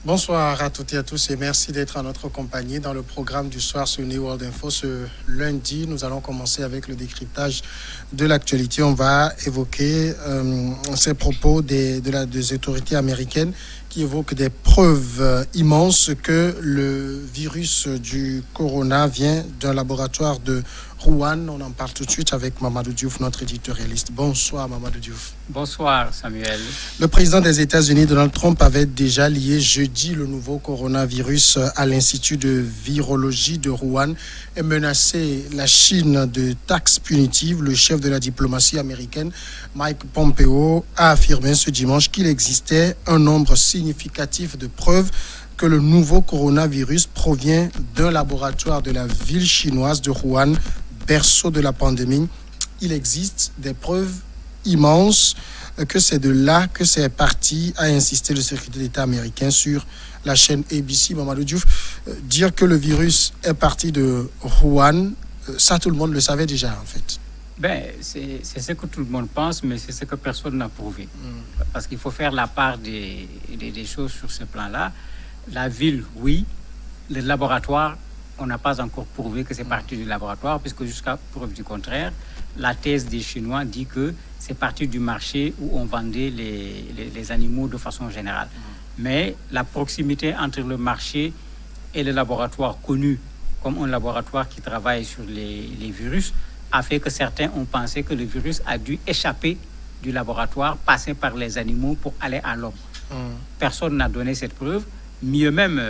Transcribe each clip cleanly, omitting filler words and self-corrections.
Bonsoir à toutes et à tous et merci d'être en notre compagnie dans le programme du soir sur New World Info. Ce lundi, nous allons commencer avec le décryptage de l'actualité. On va évoquer ces propos des autorités américaines qui évoquent des preuves immenses que le virus du corona vient d'un laboratoire de Wuhan. On en parle tout de suite avec Mamadou Diouf, notre éditorialiste. Bonsoir Mamadou Diouf. Bonsoir Samuel. Le président des États-Unis, Donald Trump, avait déjà lié jeudi le nouveau coronavirus à l'Institut de virologie de Wuhan et menacé la Chine de taxes punitives. Le chef de la diplomatie américaine, Mike Pompeo, a affirmé ce dimanche qu'il existait un nombre significatif de preuves que le nouveau coronavirus provient d'un laboratoire de la ville chinoise de Wuhan, berceau de la pandémie. Il existe des preuves immenses que c'est de là que c'est parti, a insisté le secrétaire d'État américain sur la chaîne ABC. Mamadou Diouf, dire que le virus est parti de Wuhan, ça tout le monde le savait déjà en fait. C'est ce que tout le monde pense, mais c'est ce que personne n'a prouvé. Parce qu'il faut faire la part des choses sur ce plan-là. La ville, oui. Le laboratoire, on n'a pas encore prouvé que c'est parti du laboratoire, puisque jusqu'à preuve du contraire, la thèse des Chinois dit que c'est parti du marché où on vendait les animaux de façon générale. Mais la proximité entre le marché et le laboratoire connu comme un laboratoire qui travaille sur les virus a fait que certains ont pensé que le virus a dû échapper du laboratoire, passer par les animaux pour aller à l'homme. Personne n'a donné cette preuve. Mieux même,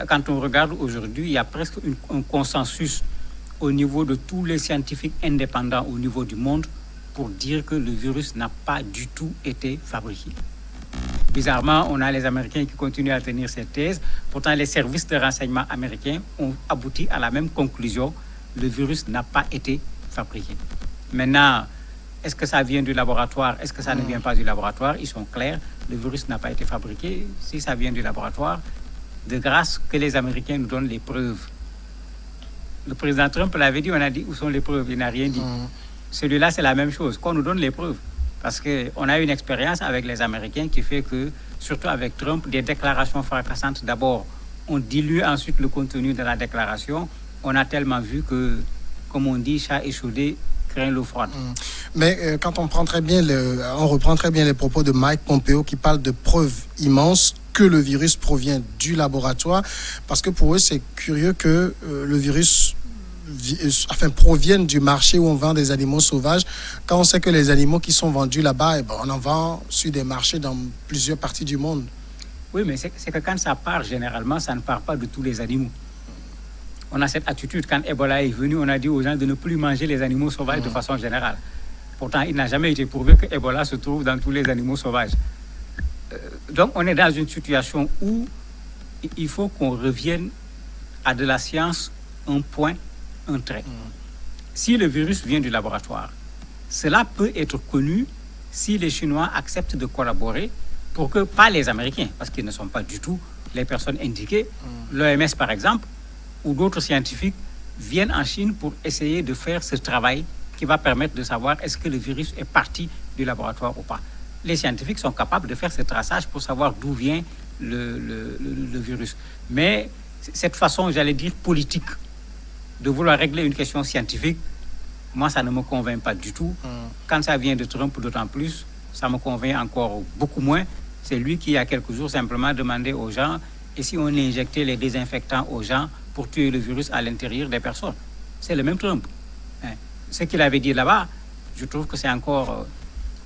quand on regarde aujourd'hui, il y a presque un consensus au niveau de tous les scientifiques indépendants au niveau du monde pour dire que le virus n'a pas du tout été fabriqué. Bizarrement, on a les Américains qui continuent à tenir cette thèse. Pourtant, les services de renseignement américains ont abouti à la même conclusion. Le virus n'a pas été fabriqué. Maintenant, est-ce que ça vient du laboratoire? Est-ce que ça ne vient pas du laboratoire? Ils sont clairs. Le virus n'a pas été fabriqué. Si ça vient du laboratoire, de grâce que les Américains nous donnent les preuves. Le président Trump l'avait dit, on a dit où sont les preuves? Il n'a rien dit. Celui-là, c'est la même chose, qu'on nous donne les preuves. Parce qu'on a une expérience avec les Américains qui fait que, surtout avec Trump, des déclarations fracassantes, d'abord, on dilue ensuite le contenu de la déclaration. On a tellement vu que, comme on dit, chat échaudé craint l'eau froide. Mais quand on reprend très bien les propos de Mike Pompeo qui parle de preuves immenses que le virus provient du laboratoire, parce que pour eux, c'est curieux que le virus provienne du marché où on vend des animaux sauvages, quand on sait que les animaux qui sont vendus là-bas, on en vend sur des marchés dans plusieurs parties du monde. Oui, mais c'est que quand ça part, généralement, ça ne part pas de tous les animaux. On a cette attitude, quand Ebola est venu, on a dit aux gens de ne plus manger les animaux sauvages de façon générale. Pourtant, il n'a jamais été prouvé que Ebola se trouve dans tous les animaux sauvages. Donc, on est dans une situation où il faut qu'on revienne à de la science, un point, un trait. Si le virus vient du laboratoire, cela peut être connu si les Chinois acceptent de collaborer pour que, pas les Américains, parce qu'ils ne sont pas du tout les personnes indiquées, l'OMS par exemple, ou d'autres scientifiques viennent en Chine pour essayer de faire ce travail qui va permettre de savoir est-ce que le virus est parti du laboratoire ou pas. Les scientifiques sont capables de faire ce traçage pour savoir d'où vient le virus. Mais cette façon, j'allais dire, politique, de vouloir régler une question scientifique, moi, ça ne me convainc pas du tout. Quand ça vient de Trump, d'autant plus, ça me convainc encore beaucoup moins. C'est lui qui, il y a quelques jours, simplement demandé aux gens, et si on injectait les désinfectants aux gens pour tuer le virus à l'intérieur des personnes? C'est le même Trump. Ce qu'il avait dit là-bas, je trouve que c'est encore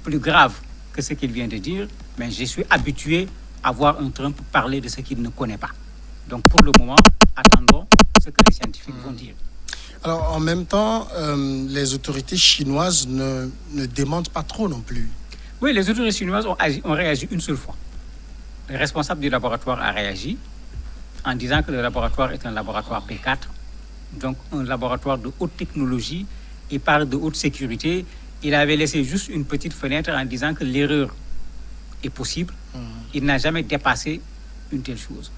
plus grave que ce qu'il vient de dire, mais je suis habitué à voir un Trump parler de ce qu'il ne connaît pas. Donc, pour le moment, attendons ce que les scientifiques vont dire. Alors, en même temps, les autorités chinoises ne démentent pas trop non plus. Oui, les autorités chinoises ont réagi une seule fois. Le responsable du laboratoire a réagi en disant que le laboratoire est un laboratoire P4, donc un laboratoire de haute technologie. Il parle de haute sécurité. Il avait laissé juste une petite fenêtre en disant que l'erreur est possible. Il n'a jamais dépassé une telle chose.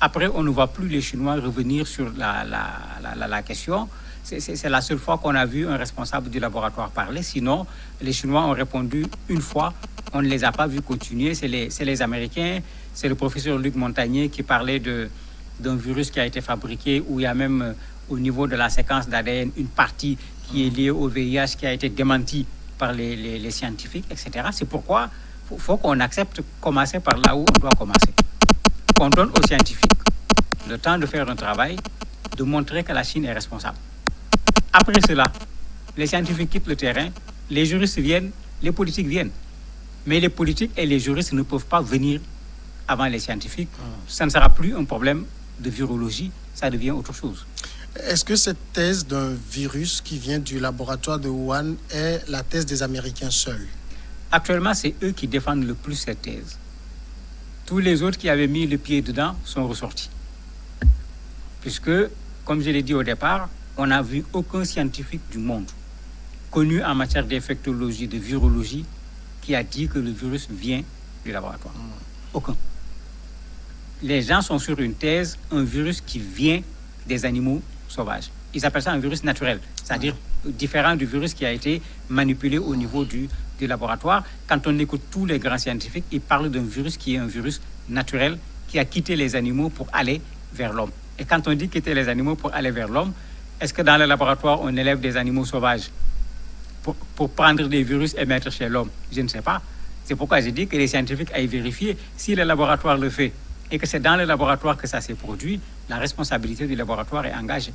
Après, on ne voit plus les Chinois revenir sur la question. C'est la seule fois qu'on a vu un responsable du laboratoire parler. Sinon, les Chinois ont répondu une fois. On ne les a pas vus continuer. C'est les Américains. C'est le professeur Luc Montagnier qui parlait d'un virus qui a été fabriqué où il y a même au niveau de la séquence d'ADN une partie qui est liée au VIH qui a été démentie par les scientifiques, etc. C'est pourquoi il faut qu'on accepte commencer par là où on doit commencer. Qu'on donne aux scientifiques le temps de faire un travail, de montrer que la Chine est responsable. Après cela, les scientifiques quittent le terrain, les juristes viennent, les politiques viennent. Mais les politiques et les juristes ne peuvent pas venir avant les scientifiques. Ça ne sera plus un problème de virologie, ça devient autre chose. Est-ce que cette thèse d'un virus qui vient du laboratoire de Wuhan est la thèse des Américains seuls? Actuellement, c'est eux qui défendent le plus cette thèse. Tous les autres qui avaient mis le pied dedans sont ressortis. Puisque, comme je l'ai dit au départ, on n'a vu aucun scientifique du monde connu en matière d'infectologie, de virologie, qui a dit que le virus vient du laboratoire. Aucun. Les gens sont sur une thèse, un virus qui vient des animaux sauvages. Ils appellent ça un virus naturel, c'est-à-dire différent du virus qui a été manipulé au niveau du laboratoire. Quand on écoute tous les grands scientifiques, ils parlent d'un virus qui est un virus naturel qui a quitté les animaux pour aller vers l'homme. Et quand on dit quitter les animaux pour aller vers l'homme, est-ce que dans le laboratoire, on élève des animaux sauvages pour prendre des virus et mettre chez l'homme? Je ne sais pas. C'est pourquoi j'ai dit que les scientifiques aillent vérifier si le laboratoire le fait et que c'est dans le laboratoire que ça s'est produit, la responsabilité du laboratoire est engagée.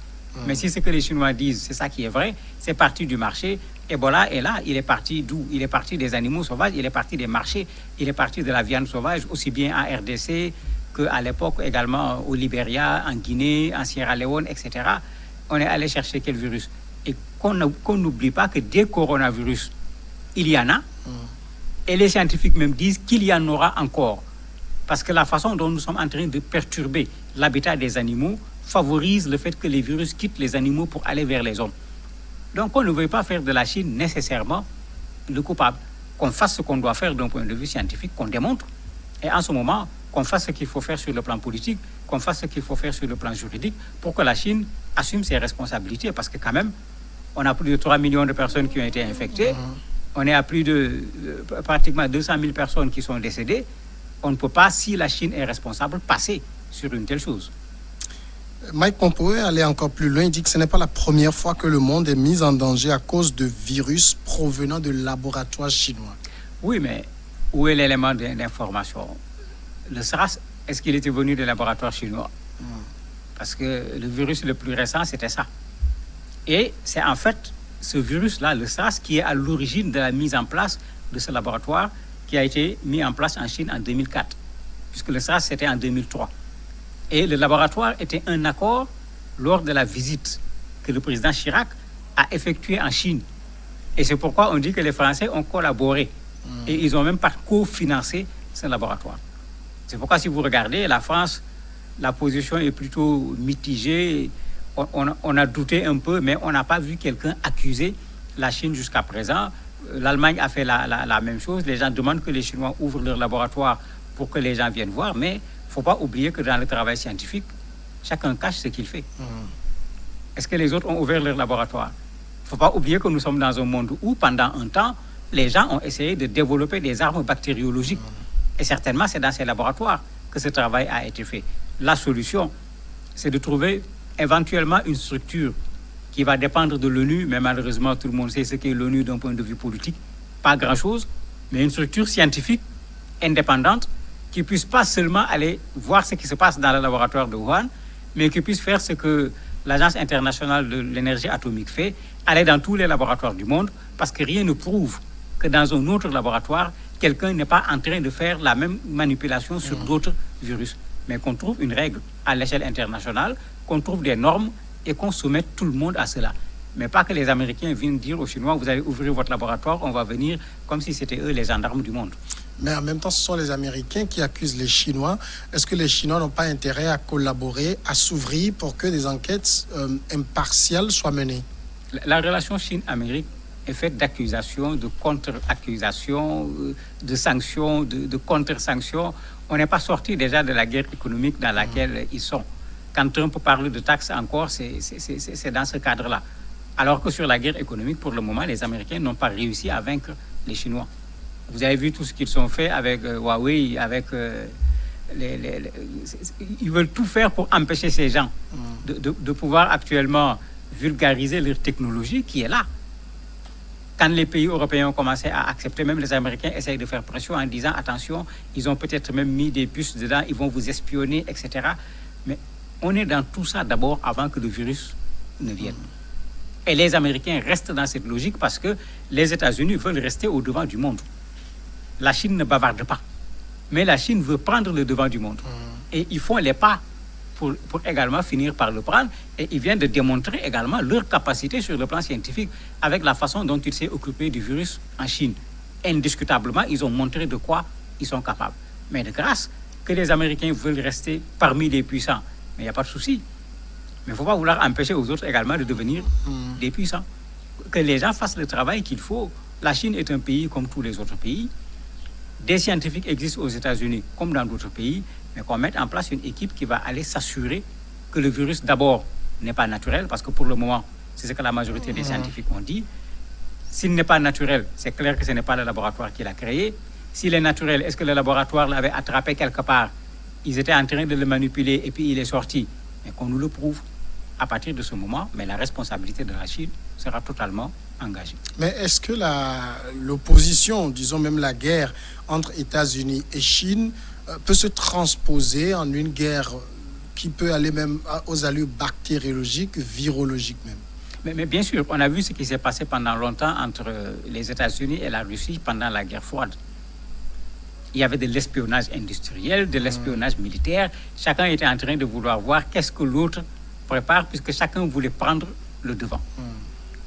Mais si ce que les Chinois disent, c'est ça qui est vrai, c'est parti du marché. Ebola est là, il est parti d'où? Il est parti des animaux sauvages, il est parti des marchés, il est parti de la viande sauvage, aussi bien en RDC qu'à l'époque également au Libéria, en Guinée, en Sierra Leone, etc. On est allé chercher quel virus? Et qu'on n'oublie pas que des coronavirus, il y en a, et les scientifiques même disent qu'il y en aura encore. Parce que la façon dont nous sommes en train de perturber l'habitat des animaux favorise le fait que les virus quittent les animaux pour aller vers les hommes. Donc on ne veut pas faire de la Chine nécessairement le coupable. Qu'on fasse ce qu'on doit faire d'un point de vue scientifique, qu'on démontre. Et en ce moment, qu'on fasse ce qu'il faut faire sur le plan politique, qu'on fasse ce qu'il faut faire sur le plan juridique pour que la Chine assume ses responsabilités. Parce que quand même, on a plus de 3 millions de personnes qui ont été infectées. On est à plus de pratiquement 200 000 personnes qui sont décédées. On ne peut pas, si la Chine est responsable, passer sur une telle chose. Mike Pompeo est allé encore plus loin. Il dit que ce n'est pas la première fois que le monde est mis en danger à cause de virus provenant de laboratoires chinois. Oui, mais où est l'élément d'information? Le SRAS, est-ce qu'il était venu des laboratoires chinois? Parce que le virus le plus récent, c'était ça. Et c'est en fait ce virus-là, le SRAS, qui est à l'origine de la mise en place de ce laboratoire qui a été mis en place en Chine en 2004, puisque le SRAS, c'était en 2003. Et le laboratoire était un accord lors de la visite que le président Chirac a effectuée en Chine. Et c'est pourquoi on dit que les Français ont collaboré. Et ils ont même pas cofinancé ce laboratoire. C'est pourquoi si vous regardez, la France, la position est plutôt mitigée. On a douté un peu, mais on n'a pas vu quelqu'un accuser la Chine jusqu'à présent. L'Allemagne a fait la même chose. Les gens demandent que les Chinois ouvrent leur laboratoire pour que les gens viennent voir. Mais il ne faut pas oublier que dans le travail scientifique, chacun cache ce qu'il fait. Est-ce que les autres ont ouvert leur laboratoire? Il ne faut pas oublier que nous sommes dans un monde où, pendant un temps, les gens ont essayé de développer des armes bactériologiques. Et certainement, c'est dans ces laboratoires que ce travail a été fait. La solution, c'est de trouver éventuellement une structure qui va dépendre de l'ONU, mais malheureusement, tout le monde sait ce qu'est l'ONU d'un point de vue politique. Pas grand-chose, mais une structure scientifique indépendante qui puisse pas seulement aller voir ce qui se passe dans le laboratoire de Wuhan, mais qui puisse faire ce que l'Agence internationale de l'énergie atomique fait, aller dans tous les laboratoires du monde, parce que rien ne prouve que dans un autre laboratoire, quelqu'un n'est pas en train de faire la même manipulation sur d'autres virus. Mais qu'on trouve une règle à l'échelle internationale, qu'on trouve des normes et qu'on soumette tout le monde à cela. Mais pas que les Américains viennent dire aux Chinois, vous allez ouvrir votre laboratoire, on va venir comme si c'était eux les gendarmes du monde. Mais en même temps, ce sont les Américains qui accusent les Chinois. Est-ce que les Chinois n'ont pas intérêt à collaborer, à s'ouvrir pour que des enquêtes impartiales soient menées? La relation Chine-Amérique est faite d'accusations, de contre-accusations, de sanctions, de contre-sanctions. On n'est pas sorti déjà de la guerre économique dans laquelle ils sont. Quand Trump parle de taxes encore, c'est dans ce cadre-là. Alors que sur la guerre économique, pour le moment, les Américains n'ont pas réussi à vaincre les Chinois. Vous avez vu tout ce qu'ils ont fait avec Huawei, avec... ils veulent tout faire pour empêcher ces gens de pouvoir actuellement vulgariser leur technologie qui est là. Quand les pays européens ont commencé à accepter, même les Américains essayent de faire pression en disant attention, ils ont peut-être même mis des puces dedans, ils vont vous espionner, etc. Mais on est dans tout ça d'abord avant que le virus ne vienne. Et les Américains restent dans cette logique parce que les États-Unis veulent rester au devant du monde. La Chine ne bavarde pas. Mais la Chine veut prendre le devant du monde. Et ils font les pas pour également finir par le prendre. Et ils viennent de démontrer également leur capacité sur le plan scientifique avec la façon dont ils s'est occupé du virus en Chine. Indiscutablement, ils ont montré de quoi ils sont capables. Mais de grâce que les Américains veulent rester parmi les puissants. Mais il n'y a pas de souci. Mais il ne faut pas vouloir empêcher aux autres également de devenir des puissants. Que les gens fassent le travail qu'il faut. La Chine est un pays comme tous les autres pays. Des scientifiques existent aux États-Unis comme dans d'autres pays, mais qu'on mette en place une équipe qui va aller s'assurer que le virus, d'abord, n'est pas naturel, parce que pour le moment, c'est ce que la majorité des scientifiques ont dit. S'il n'est pas naturel, c'est clair que ce n'est pas le laboratoire qui l'a créé. S'il est naturel, est-ce que le laboratoire l'avait attrapé quelque part? Ils étaient en train de le manipuler et puis il est sorti. Mais qu'on nous le prouve. À partir de ce moment, mais la responsabilité de la Chine sera totalement engagée. Mais est-ce que l'opposition, disons même la guerre entre États-Unis et Chine, peut se transposer en une guerre qui peut aller même aux allures bactériologiques, virologiques même? Mais bien sûr, on a vu ce qui s'est passé pendant longtemps entre les États-Unis et la Russie pendant la guerre froide. Il y avait de l'espionnage industriel, de l'espionnage militaire. Chacun était en train de vouloir voir qu'est-ce que l'autre prépare, puisque chacun voulait prendre le devant.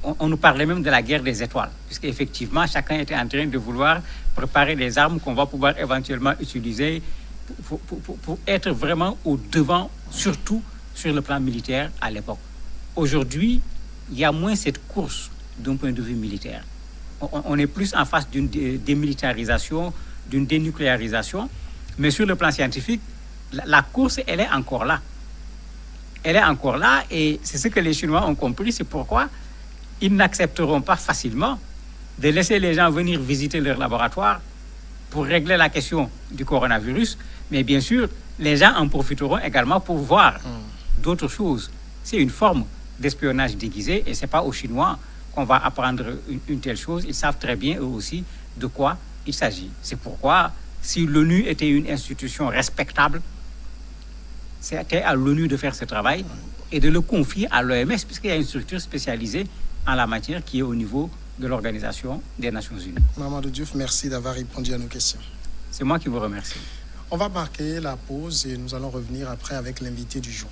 On nous parlait même de la guerre des étoiles, puisqu'effectivement, chacun était en train de vouloir préparer des armes qu'on va pouvoir éventuellement utiliser pour être vraiment au devant, surtout sur le plan militaire à l'époque. Aujourd'hui, il y a moins cette course d'un point de vue militaire. On est plus en face d'une démilitarisation, d'une dénucléarisation, mais sur le plan scientifique, la course, elle est encore là. Elle est encore là et c'est ce que les Chinois ont compris, c'est pourquoi ils n'accepteront pas facilement de laisser les gens venir visiter leur laboratoire pour régler la question du coronavirus, mais bien sûr, les gens en profiteront également pour voir d'autres choses. C'est une forme d'espionnage déguisé et ce n'est pas aux Chinois qu'on va apprendre une telle chose. Ils savent très bien eux aussi de quoi il s'agit. C'est pourquoi, si l'ONU était une institution respectable, c'était à l'ONU de faire ce travail et de le confier à l'OMS, puisqu'il y a une structure spécialisée en la matière qui est au niveau de l'Organisation des Nations Unies. Mamadou Diouf, merci d'avoir répondu à nos questions. C'est moi qui vous remercie. On va marquer la pause et nous allons revenir après avec l'invité du jour.